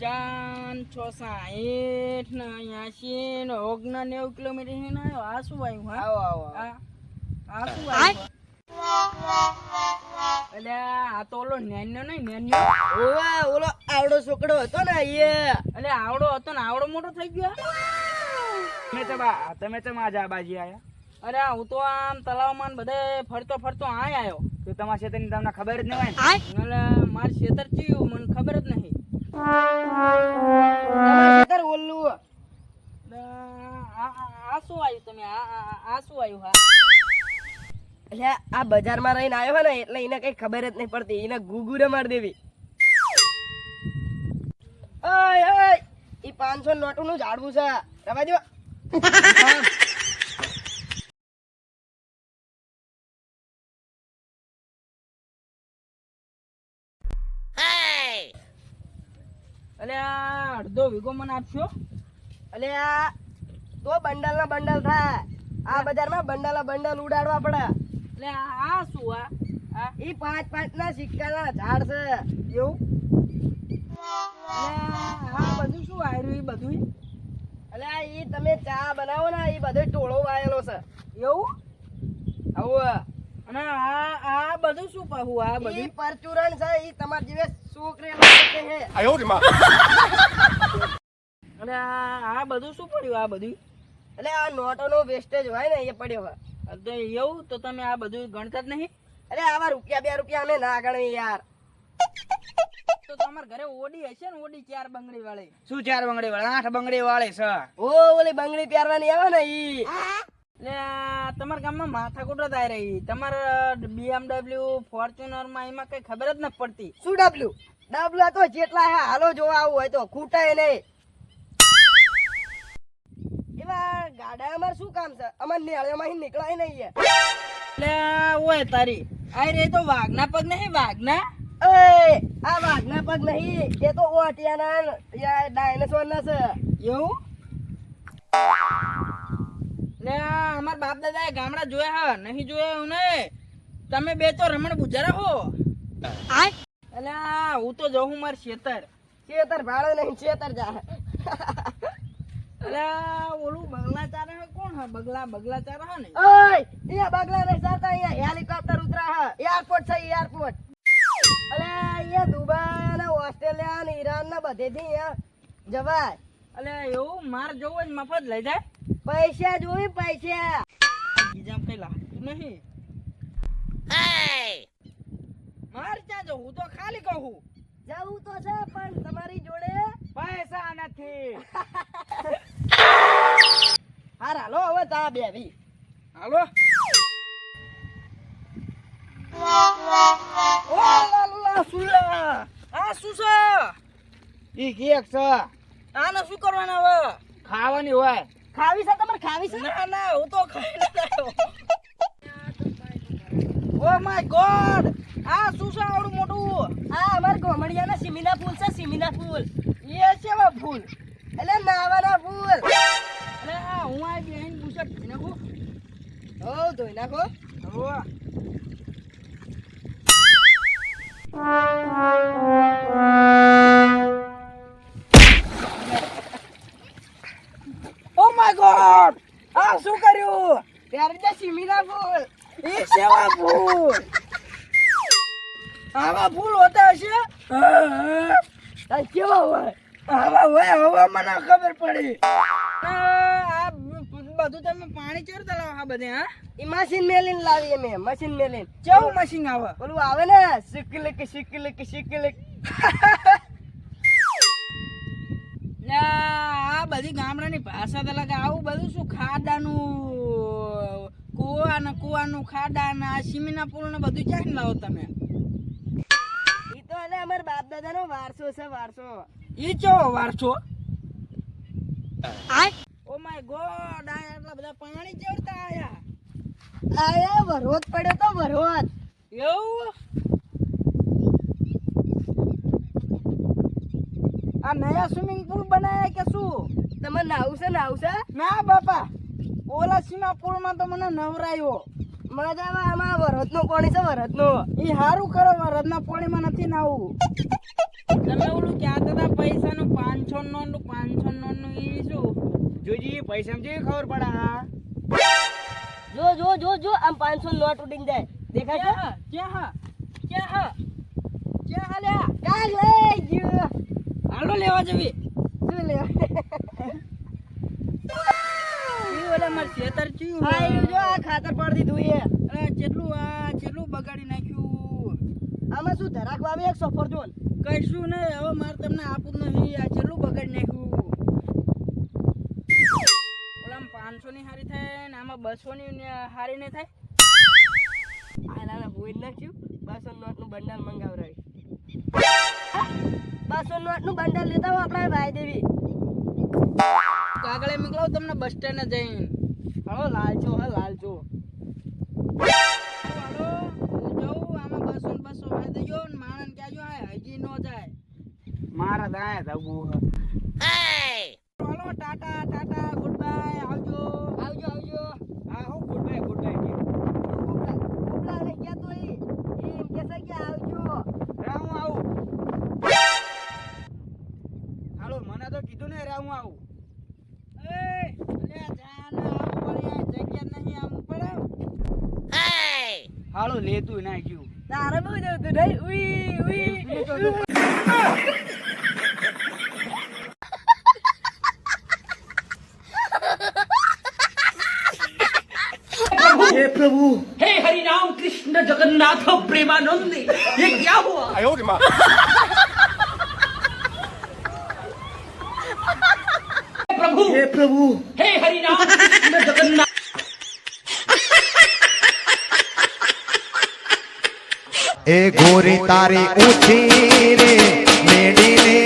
ચાન 660 ને 80 ને 90 કિલોમીટર ને આવ્યો. આ શું આવ્યું? હા આવો આ શું આવ્યું? એટલે આ તો ઓલો નેન્યો નહીં, નેન્યો. ઓવા ઓલો આવડો છોકરો હતો ને એ એટલે આવડો હતો ને આવડો મોટો થઈ ગયો. તમે ચમા જા બાજી આયા. અરે હું તો આમ તલાવમાં બધે ફરતો ફરતો આય આવ્યો. તો તમારા ક્ષેત્રની તમને ખબર જ ન હોય ને. એટલે માર ખેતર ચીયું મને ખબર જ નહીં. તમારા ક્ષેત્ર ઓલું આ શું આવ્યું તમે? આ શું આવ્યું? હા એટલે આ બજારમાં રહીને આવ્યો હોય ને એટલે એને કઈ ખબર જ નહીં પડતી. એને ગુગુરે મારી દેવી. ઓય ઓય ઈ 500 નોટું નું ઝાડવું છે. રવા દો. એટલે આ અડધો વીઘો મને આપશો? એટલે આ તો બંડલ ના બંડલ થાય. આ બજારમાં બંડલ બંડલ ઉડાડવા પડે. એટલે આ શું? આ ઈ 5-5 ના સિક્કાના ઝાડ છે. એવું? આ બધું શું આવ્યું? એ બધું એટલે ઈ તમે ચા બનાવો ને ઈ બધો ટોળો વાયેલો છે. એવું? આવું અને આ બધું શું પાહું? આ ઈ બધું પરચુરણ છે. ઈ તમાર જેવે છોકરી છે. અને આ બધું શું પડ્યું? આ બધું એટલે આ નોટો નો વેસ્ટેજ હોય ને એ પડ્યો હોય. તો એવું તો તમે આ બધું ગણતા જ નહીં? અરે આવા રૂપિયા 2 રૂપિયા અમે ના ગણવી યાર. તો તમારા ઘરે ઓડી હશે ને? ઓડી 4 બંગડી વાળી. શું 4 બંગડી વાળી? 8 બંગડી વાળી છે. ઓ ઓલી બંગડી પહેરવાની આવે ને ઈ. એટલે તમારા ગામમાં માથાકૂટ જ આવી રહી. તમારા BMW ફોર્ચ્યુનર માં એમાં કઈ ખબર જ નથી પડતી. શું ડબલું ડબલું તો જેટલા હે હાલો જોવા આવું હોય તો ખૂટાય નહીં. એવા ગાડા અમાર શું કામ છે? અમાર નેળેમાં નીકળાય નહીં. એટલે ઓય તારી આ રે તો વાઘના પગ નહીં? વાઘના એ આ વાઘના પગ નહીં, એ તો ઓટિયાના ડાયનાસોર ના છે. એવું? એટલે અમાર બાપ દાદા ગામડા જોયા હા નહીં જોયા એવું નહીં. તમે બે તો રમણ બુજારા હો. એટલે હું તો જઉં માર ખેતર. ખેતર ભાડે નહીં, ખેતર જા. એટલે ઓલું બગલા ચારે હે કોણ? હા બગલા ચારે હે ને? ઓય અહીંયા બગલા નહીં ચાલતા, અહીંયા હેલિકોપ્ટર ઉતરા હે. એરપોર્ટ છે એરપોર્ટ. અલે અહીંયા દુબઈ ને ઓસ્ટ્રેલિયા ને ઈરાન ને બધેથી અહીંયા જવાય. એટલે એવું માર જોવું જ મફત લઈ જાય? પૈસા જોઈ પૈસા. બીજામ કઈ લાગતું નહીં. માર ક્યાં જવું? હું તો ખાલી કહું જવું તો છે પણ તમારી જોડે પૈસા નથી. હાર હાલો હવે તા બેવી. હાલો. ઓ લાલા સુલા આ શું છે? ઈ કેક છે. આને શું કરવાના હવે? ખાવાની હોય. ખાવી છે તમારે? ખાવી છે? ના ના હું તો ખાઈ લેતો. ઓ માય ગોડ આ શું છે આવડું મોટું? આ અમાર ગોમડિયાના સિમીના ફૂલ છે. સિમીના ફૂલ એ કેવા ફૂલ? એટલે નાવાના ફૂલ. અરે આ હું આ બેહીન પૂછે નાખું. હો ધોઈ નાખો. હવે ઓ માય ગોડ આ શું કર્યું? ત્યારે જે સિમીના ફૂલ. એ કેવા ફૂલ? આવા ફૂલ હોતા હશે? આ કેવા હોય? આવા હોય હવે મને ખબર પડી. આ બધું તમે પાણી ચેરતા લાવો આ બધે? હા ઈ મશીન મેલીને લાવીએ મેં. મશીન મેલીને. કેવું મશીન આવે? ઓલું આવે ને સિકલિક સિકલિક સિકલિક. આ બધી ગામડાની ભાષા તો લાગે. આવું બધું શું ખાડાનું કુવાનું ખાડા ને આ સિમીના પુલ ને બધું ક્યાંથી લાવો તમે? ઈ તો એટલે અમાર બાપ દાદા નો વારસો છે. વારસો. ઈ કેવો વારસો? ઓ માય ગોડ આ એટલા બધા પાણી ચડતા આયા. આયા વરોત પડ્યો તો વરોત. એવું? આ નયા સ્વિમિંગ પુલ બનાયા કે શું? તમે નાવું છે? નાવું છે? ના બાપા ઓલા સ્વિમિંગ પુલ માં તો મને નવરાયો. મજા આવે આમાં વરસનું પાણી છે વરસનું. ઈ હારું કરો રદના પાણીમાં નથી નાવું. તમે ઓલું કહેતા હતા પૈસાનું 500 નોટનું 500 નોટનું ઈ શું? જોજી પૈસા જેવી ખબર પડે હા. જો જો જો જો આમ 500 નોટ ઉડીને જાય દેખાય છે? ક્યાં હા? ક્યાં હા? ક્યાં હાલ્યા? કાલ લઈ ગયો. હાલો લેવા જવી. શું લે? ઈ ઓલા માર ખેતર ચીયું હા એ જો આ ખાતર પાડી દીધું એ. અરે કેટલું બગાડી નાખ્યું. આમાં શું ધરાક વાવી એક સફરજન. કશું નહીં હવે મારે તમને આપવું જ નહીં. આ કેટલું બગાડી નાખ્યું. ઓલામાં 500 ની હારી થાય ને આમાં 200 ની હારી નહીં થાય. આલાને હોય નાખ્યું 200 નોટનું બંડલ મંગાવરાય. 200 નોટનું બંડલ લેતા હો આપણે ભાઈ દેવી. કાગળે મોકલાવ તમને બસ સ્ટેન્ડ જઈને. હળો લાલચો હે લાલચો. હાલો હું જાઉં આમાં 200 ને 200 વાય દેજો ને માણસ કહેજો આ હજી નો જાય. મારા દાયા ધગું હાલો ટાટા ટાટા ગુડ બાય આવજો. આવજો આવજો. હા હું ગુડ બાય કે ઉપલા ને કે તો ઈ એમ કેસે કે આવજો. રા હું આવું. હાલો મને તો કીધું ને રા હું આવું. એ લે જાન આવું વળી જગ્યા નહીં આમ ઉપર આવ. હાલો લેતું ના ગયું. તારે બહુ જવું તું નહીં ઉઈ ઉઈ. हे प्रभु हे हरि राम कृष्ण जगन्नाथ प्रेमानंद ये क्या हुआ प्रभु हे प्रभु हे हरि राम कृष्ण जगन्नाथ ए गोरी तारी ऊंची रे मेडी ने